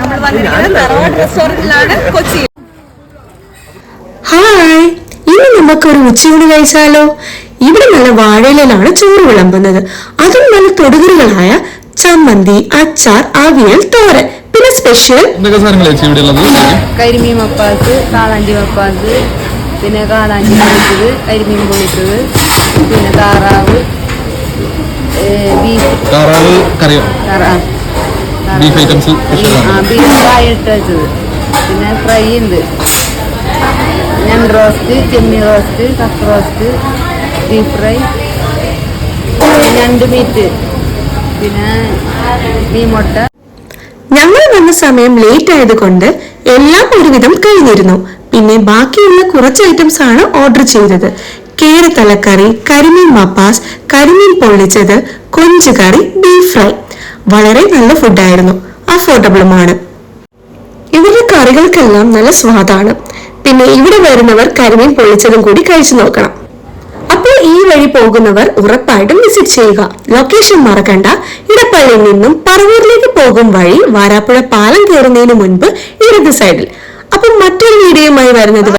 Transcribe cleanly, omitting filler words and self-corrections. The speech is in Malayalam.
നമ്മൾ വന്നിരിക്കുന്നത് തറവാട് റെസ്റ്റോറന്റിലാണ് കൊച്ചിയിൽ. ഹായ്, ഇനി നമുക്കൊരു ഉച്ചയൂണ് കഴിച്ചാലോ? ഇവിടെ നല്ല വാഴയിലാണ് ചോറ് വിളമ്പുന്നത്. അതും നല്ല തൊടുകറികളായ ചമ്മന്തി, അച്ചാർ, അവിയൽ, തോരൻ, പിന്നെ സ്പെഷ്യൽ കരിമീൻ മപ്പാസ്, കാളാഞ്ചി മപ്പാസ്, പിന്നെ കാളാഞ്ചി പൊളിച്ചത്, കരിമീൻ പൊളിച്ചത്, പിന്നെ താറാവ്, ബീഫ് ബീഫ് കായിട്ട് വെച്ചത്, പിന്നെ ഫ്രൈ ഉണ്ട്, ഞണ്ട് റോസ്റ്റ്, ചെമ്മീൻ roast, cup roast, beef fry, ഞണ്ട് മീറ്റ്, പിന്നെ മീൻ മുട്ട. ഞങ്ങൾ വന്ന സമയം ലേറ്റ് ആയതുകൊണ്ട് എല്ലാം ഒരുവിധം കഴിഞ്ഞിരുന്നു. പിന്നെ ബാക്കിയുള്ള കുറച്ച് ഐറ്റംസ് ആണ് ഓർഡർ ചെയ്തത്. കേരത്തലക്കറി, കരിമീൻ മപ്പാസ്, കരിമീൻ പൊള്ളിച്ചത്, കൊഞ്ചുകറി, ബീഫ് ഫ്രൈ. വളരെ നല്ല ഫുഡായിരുന്നു, അഫോർഡബിളുമാണ്. ഇവരുടെ കറികൾക്കെല്ലാം നല്ല സ്വാദാണ്. പിന്നെ ഇവിടെ വരുന്നവർ കരിമീൻ പൊള്ളിച്ചതും കൂടി കഴിച്ചു നോക്കണം. അപ്പോൾ ഈ വഴി പോകുന്നവർ ഉറപ്പായിട്ടും വിസിറ്റ് ചെയ്യുക. ലൊക്കേഷൻ മറക്കണ്ട, ഇടപ്പള്ളിയിൽ നിന്നും പറവൂരിലേക്ക് പോകും വഴി വാരാപ്പുഴ പാലം കയറുന്നതിന് മുൻപ് ഇടത് സൈഡിൽ. അപ്പം മറ്റൊരു വീഡിയോയുമായി വരുന്നത്